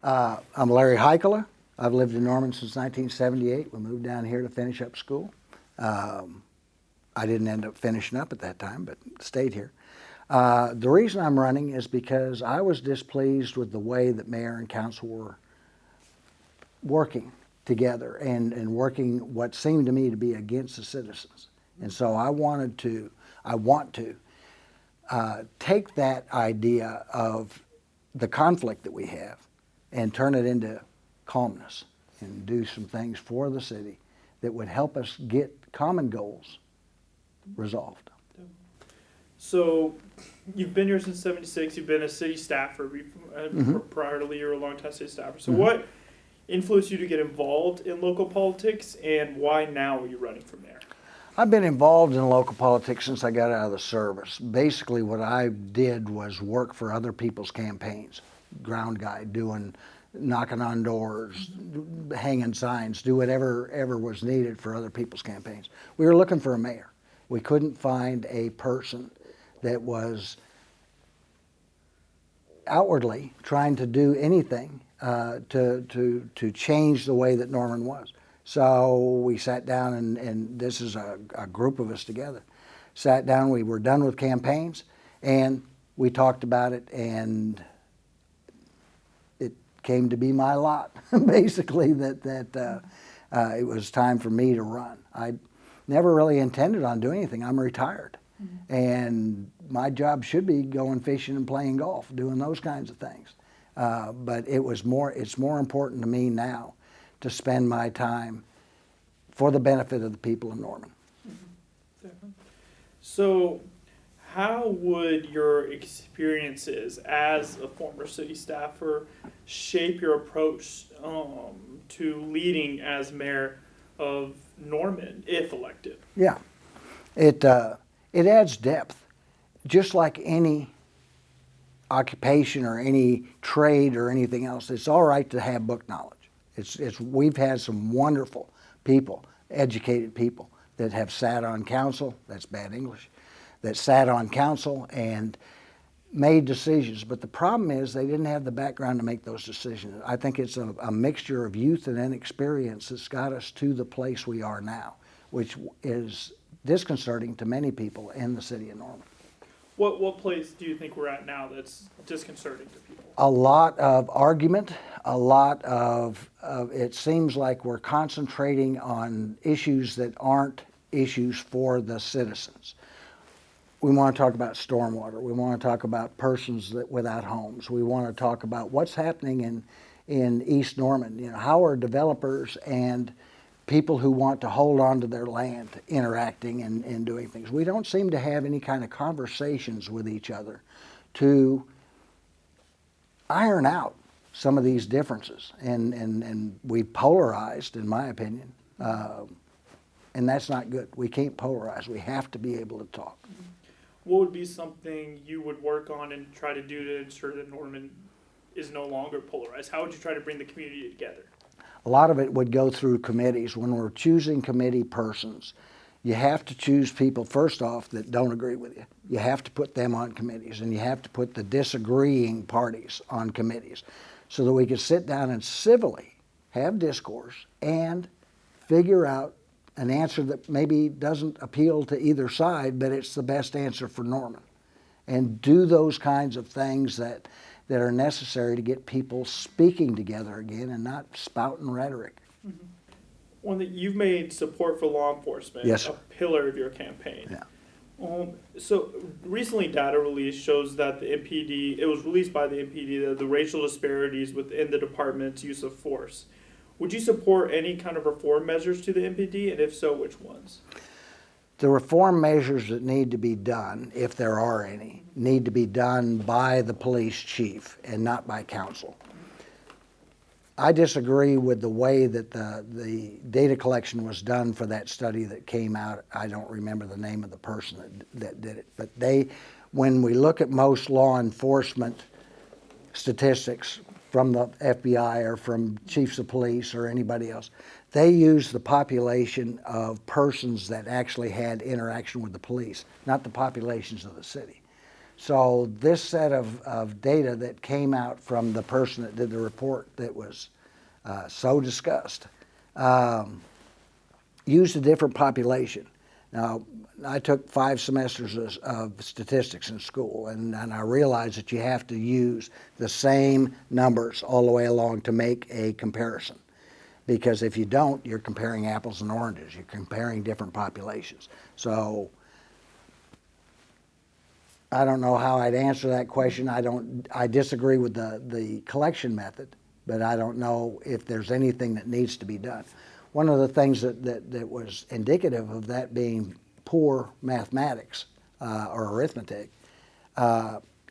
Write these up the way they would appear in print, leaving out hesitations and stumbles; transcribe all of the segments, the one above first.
I'm Larry Heikkila. I've lived in Norman since 1978. We moved down here to finish up school. I didn't end up finishing up at that time, but stayed here. The reason I'm running is because I was displeased with the way that mayor and council were working together and working what seemed to me to be against the citizens. And so I want to take that idea of the conflict that we have and turn it into calmness and do some things for the city that would help us get common goals resolved. So you've been here since '76. You've been a city staffer. Prior to you were a long-time city staffer. So what influenced you to get involved in local politics, and why now are you running from there? I've been involved in local politics since I got out of the service. Basically what I did was work for other people's campaigns. Ground guy, knocking on doors, hanging signs, do whatever was needed for other people's campaigns. We were looking for a mayor. We couldn't find a person that was outwardly trying to do anything to change the way that Norman was. So we sat down, and this is a group of us together. Sat down, we were done with campaigns, and we talked about it, and it came to be my lot, basically, that it was time for me to run. I never really intended on doing anything. I'm retired, and my job should be going fishing and playing golf, doing those kinds of things. But it's more important to me now to spend my time for the benefit of the people of Norman. So how would your experiences as a former city staffer shape your approach to leading as mayor of Norman, if elected? Yeah, it adds depth. Just like any occupation or any trade or anything else, it's all right to have book knowledge. We've had some wonderful people, educated people that have sat on council, that's bad English, that sat on council and made decisions. But the problem is they didn't have the background to make those decisions. I think it's a mixture of youth and inexperience that's got us to the place we are now, which is disconcerting to many people in the city of Norman. What place do you think we're at now that's disconcerting to people? A lot of argument, a lot of it seems like we're concentrating on issues that aren't issues for the citizens. We want to talk about stormwater. We want to talk about persons without homes. We want to talk about what's happening in East Norman. You know, how are developers and people who want to hold on to their land interacting and doing things. We don't seem to have any kind of conversations with each other to iron out some of these differences. And we've polarized, in my opinion, and that's not good. We can't polarize. We have to be able to talk. What would be something you would work on and try to do to ensure that Norman is no longer polarized? How would you try to bring the community together? A lot of it would go through committees. When we're choosing committee persons, you have to choose people, first off, that don't agree with you. You have to put them on committees, and you have to put the disagreeing parties on committees so that we can sit down and civilly have discourse and figure out an answer that maybe doesn't appeal to either side, but it's the best answer for Norman. And do those kinds of things that are necessary to get people speaking together again and not spouting rhetoric. One that you've made support for law enforcement Yes, a pillar of your campaign. Yeah. So recently data release shows that the MPD, it was released by the MPD, that the racial disparities within the department's use of force. Would you support any kind of reform measures to the MPD, and if so, which ones? The reform measures that need to be done, if there are any, need to be done by the police chief and not by council. I disagree with the way that the data collection was done for that study that came out. I don't remember the name of the person that did it, but when we look at most law enforcement statistics from the FBI or from chiefs of police or anybody else, they use the population of persons that actually had interaction with the police, not the populations of the city. So this set of data that came out from the person that did the report that was so discussed used a different population. Now, I took 5 semesters of statistics in school, and I realized that you have to use the same numbers all the way along to make a comparison. Because if you don't, you're comparing apples and oranges. You're comparing different populations. So I don't know how I'd answer that question. I disagree with the collection method, but I don't know if there's anything that needs to be done. One of the things that was indicative of that being poor mathematics or arithmetic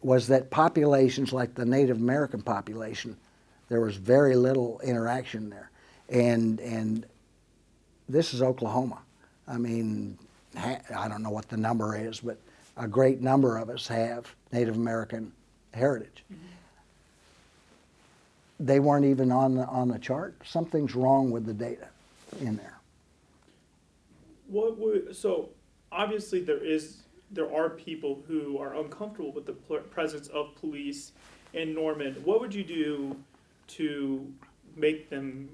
was that populations like the Native American population, there was very little interaction there. And this is Oklahoma. I mean, I don't know what the number is, but a great number of us have Native American heritage. Mm-hmm. They weren't even on the chart. Something's wrong with the data in there. So obviously there are people who are uncomfortable with the presence of police in Norman. What would you do to make them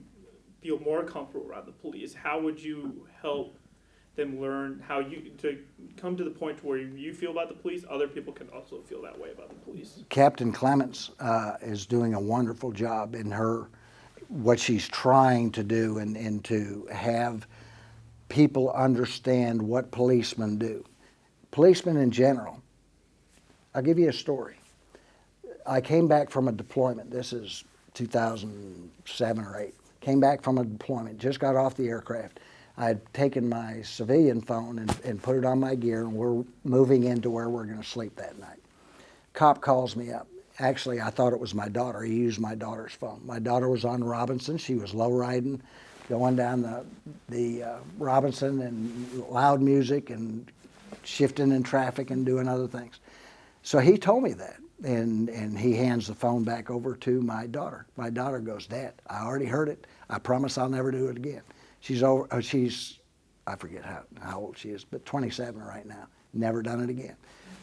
feel more comfortable around the police? How would you help them learn how to come to the point where you feel about the police, other people can also feel that way about the police? Captain Clements is doing a wonderful job in what she's trying to do and to have people understand what policemen do. Policemen in general. I'll give you a story. I came back from a deployment. This is 2007 or 8. Came back from a deployment, just got off the aircraft. I had taken my civilian phone and put it on my gear, and we're moving into where we're going to sleep that night. Cop calls me up. Actually, I thought it was my daughter. He used my daughter's phone. My daughter was on Robinson. She was low riding, going down the Robinson, and loud music and shifting in traffic and doing other things. So he told me that, and he hands the phone back over to my daughter. My daughter goes, "Dad, I already heard it. I promise I'll never do it again." She's I forget how old she is, but 27 right now. Never done it again.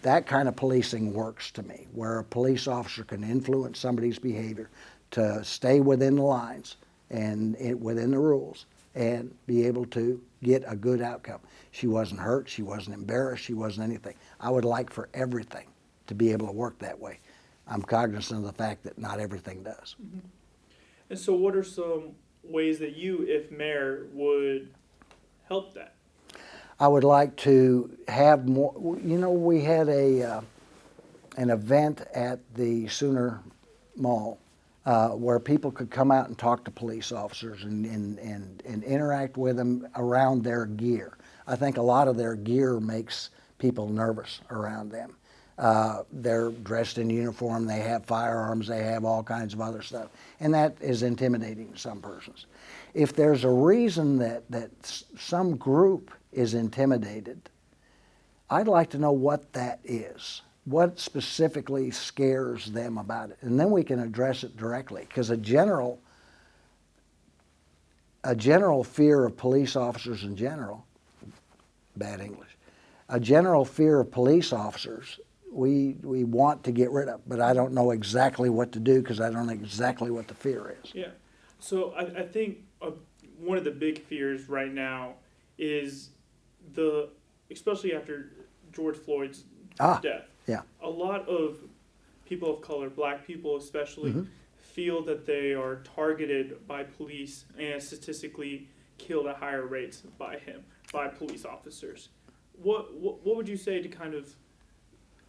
That kind of policing works to me, where a police officer can influence somebody's behavior to stay within the lines and within the rules and be able to get a good outcome. She wasn't hurt. She wasn't embarrassed. She wasn't anything. I would like for everything to be able to work that way. I'm cognizant of the fact that not everything does. Mm-hmm. And so what are some ways that you, if mayor, would help that? I would like to have more. We had an event at the Sooner Mall where people could come out and talk to police officers and interact with them around their gear. I think a lot of their gear makes people nervous around them. They're dressed in uniform, they have firearms, they have all kinds of other stuff, and that is intimidating to some persons. If there's a reason that some group is intimidated, I'd like to know what that is. What specifically scares them about it? And then we can address it directly, because a general fear of police officers in general, bad English, a general fear of police officers we want to get rid of, but I don't know exactly what to do because I don't know exactly what the fear is. Yeah. So I think one of the big fears right now is especially after George Floyd's death. Yeah. A lot of people of color, black people especially, mm-hmm. feel that they are targeted by police and statistically killed at higher rates by police officers. What would you say to kind of,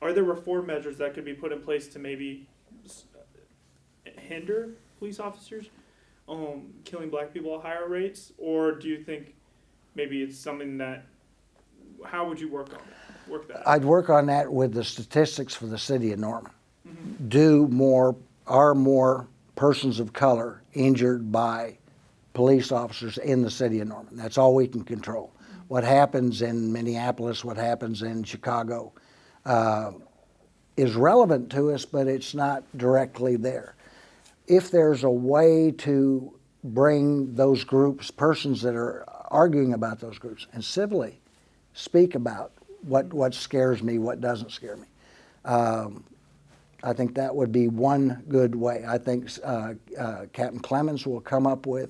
are there reform measures that could be put in place to maybe hinder police officers killing black people at higher rates? Or do you think maybe it's something that, how would you work that? I'd work on that with the statistics for the city of Norman. Mm-hmm. Are more persons of color injured by police officers in the city of Norman? That's all we can control. Mm-hmm. What happens in Minneapolis, what happens in Chicago, is relevant to us, but it's not directly there. If there's a way to bring those groups, persons that are arguing about those groups, and civilly speak about what scares me, what doesn't scare me. I think that would be one good way. I think Captain Clemens will come up with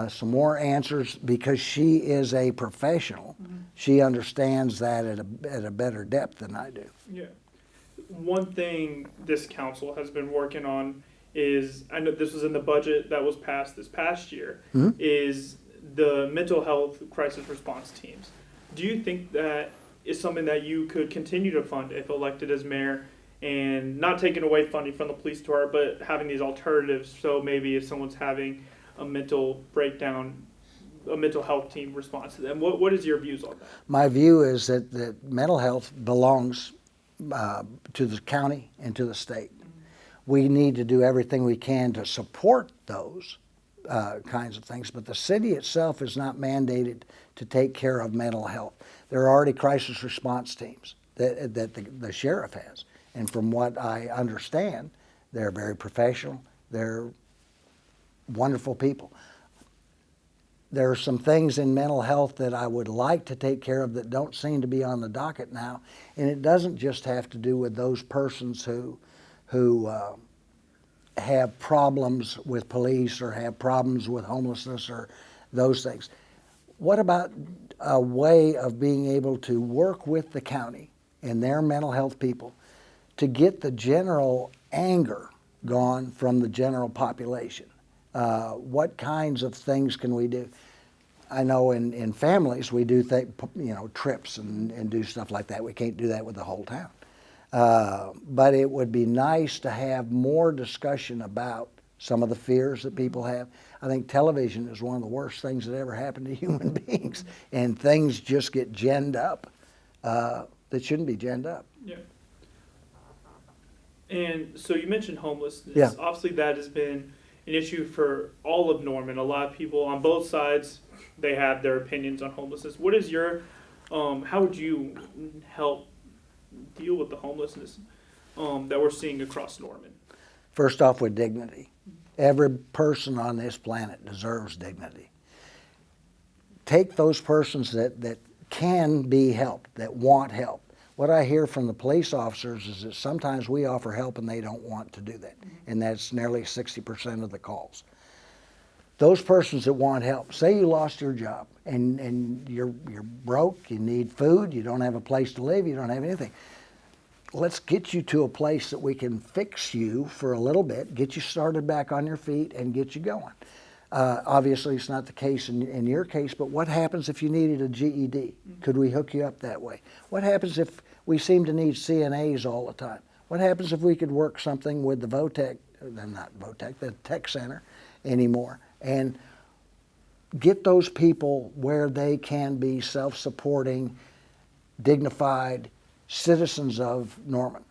some more answers because she is a professional. Mm-hmm. She understands that at a better depth than I do. Yeah. One thing this council has been working on is, I know this was in the budget that was passed this past year, Mhm. is the mental health crisis response teams. Do you think that is something that you could continue to fund if elected as mayor, and not taking away funding from the police department, but having these alternatives? So maybe if someone's having a mental breakdown, a mental health team responds to them. What is your views on that? My view is that mental health belongs to the county and to the state. We need to do everything we can to support those kinds of things, but the city itself is not mandated to take care of mental health. There are already crisis response teams that the sheriff has, and from what I understand, they're very professional. They're wonderful people. There are some things in mental health that I would like to take care of that don't seem to be on the docket now, and it doesn't just have to do with those persons who have problems with police or have problems with homelessness or those things. What about a way of being able to work with the county and their mental health people to get the general anger gone from the general population? What kinds of things can we do? I know in families we do trips and do stuff like that. We can't do that with the whole town. But it would be nice to have more discussion about some of the fears that people have. I think television is one of the worst things that ever happened to human beings, and things just get ginned up that shouldn't be ginned up. Yeah. And so you mentioned homelessness. Yeah. Obviously, that has been an issue for all of Norman. A lot of people on both sides, they have their opinions on homelessness. What is your, how would you help deal with the homelessness that we're seeing across Norman? First off, with dignity. Every person on this planet deserves dignity. Take those persons that can be helped, that want help. What I hear from the police officers is that sometimes we offer help and they don't want to do that. And that's nearly 60% of the calls. Those persons that want help, say you lost your job and you're broke, you need food, you don't have a place to live, you don't have anything. Let's get you to a place that we can fix you for a little bit, get you started back on your feet and get you going. Obviously, it's not the case in your case, but what happens if you needed a GED? Could we hook you up that way? What happens if we seem to need CNAs all the time? What happens if we could work something with the the tech center anymore, and get those people where they can be self-supporting, dignified citizens of Norman.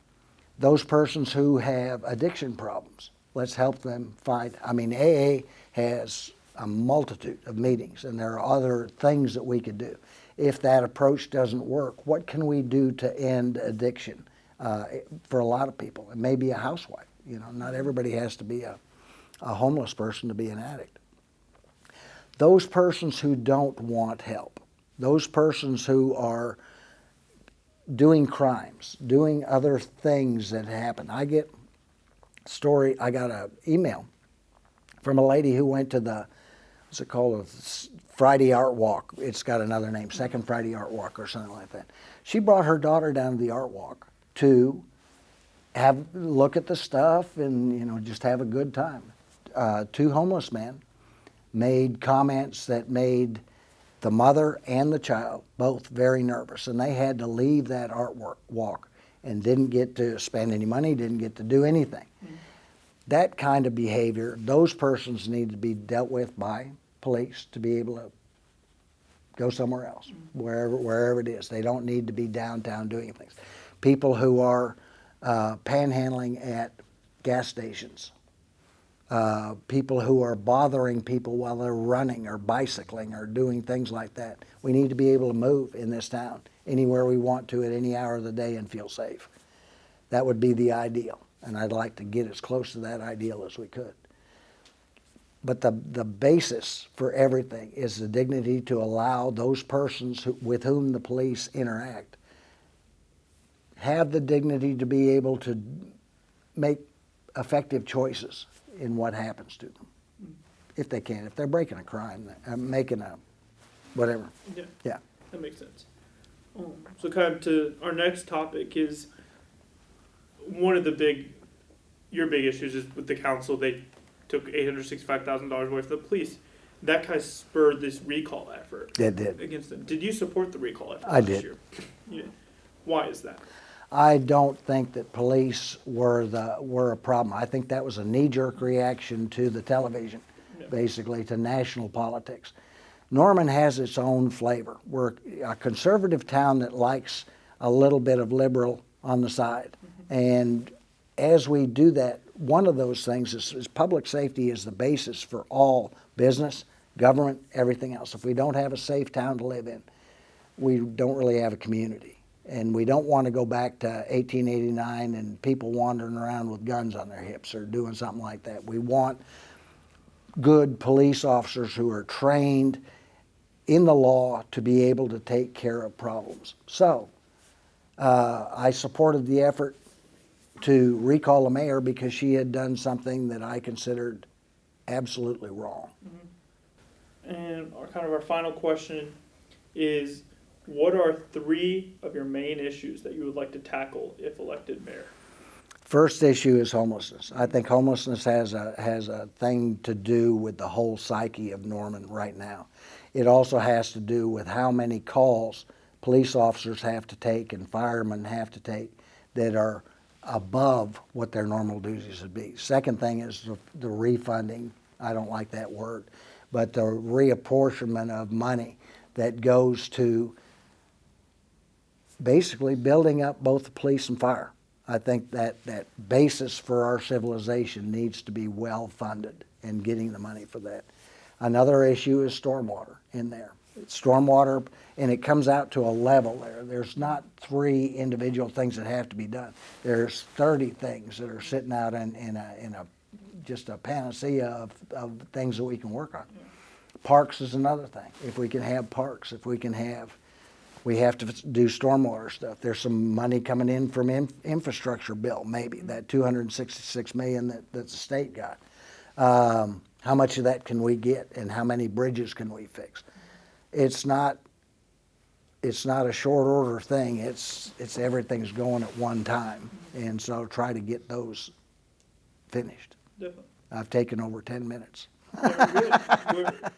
Those persons who have addiction problems, let's help them find. I mean, AA has a multitude of meetings, and there are other things that we could do. If that approach doesn't work, what can we do to end addiction for a lot of people? It may be a housewife. You know, not everybody has to be a homeless person to be an addict. Those persons who don't want help, those persons who are doing crimes, doing other things that happen. I got an email from a lady who went to the, what's it called, a Friday Art Walk. It's got another name, Second Friday Art Walk or something like that. She brought her daughter down to the art walk to look at the stuff and just have a good time. Two homeless men made comments that made the mother and the child both very nervous, and they had to leave that art walk and didn't get to spend any money, didn't get to do anything. Mm-hmm. That kind of behavior, those persons need to be dealt with by police to be able to go somewhere else, wherever it is. They don't need to be downtown doing things. People who are panhandling at gas stations, people who are bothering people while they're running or bicycling or doing things like that. We need to be able to move in this town anywhere we want to at any hour of the day and feel safe. That would be the ideal, and I'd like to get as close to that ideal as we could. But the basis for everything is the dignity to allow those persons with whom the police interact have the dignity to be able to make effective choices in what happens to them, if they can. If they're breaking a crime, making a whatever. Yeah. Yeah. That makes sense. So kind of to our next topic is one of your big issues is with the council. They took $865,000 away from the police. That kind of spurred this recall effort. It did. Against them. Did you support the recall effort I this did. year? You did. Why is that? I don't think that police were a problem. I think that was a knee-jerk reaction to the television, basically to national politics. Norman has its own flavor. We're a conservative town that likes a little bit of liberal on the side. And as we do that, one of those things is public safety is the basis for all business, government, everything else. If we don't have a safe town to live in, we don't really have a community. And we don't want to go back to 1889 and people wandering around with guns on their hips or doing something like that. We want good police officers who are trained in the law to be able to take care of problems. So I supported the effort to recall the mayor because she had done something that I considered absolutely wrong. And our final question is, what are 3 of your main issues that you would like to tackle if elected mayor? First issue is homelessness. I think homelessness has a thing to do with the whole psyche of Norman right now. It also has to do with how many calls police officers have to take and firemen have to take that are above what their normal duties would be. Second thing is the refunding. I don't like that word, but the reapportionment of money that goes to basically building up both the police and fire. I think that basis for our civilization needs to be well funded and getting the money for that. Another issue is stormwater in there. Stormwater, and it comes out to a level there. There's not 3 individual things that have to be done. There's 30 things that are sitting out in a just a panacea of things that we can work on. Parks is another thing. If we can have parks, we have to do stormwater stuff. There's some money coming in from infrastructure bill, maybe, that $266 million that the state got. How much of that can we get, and how many bridges can we fix? It's not a short order thing. It's everything's going at one time, and so try to get those finished. Definitely. I've taken over 10 minutes. Very good.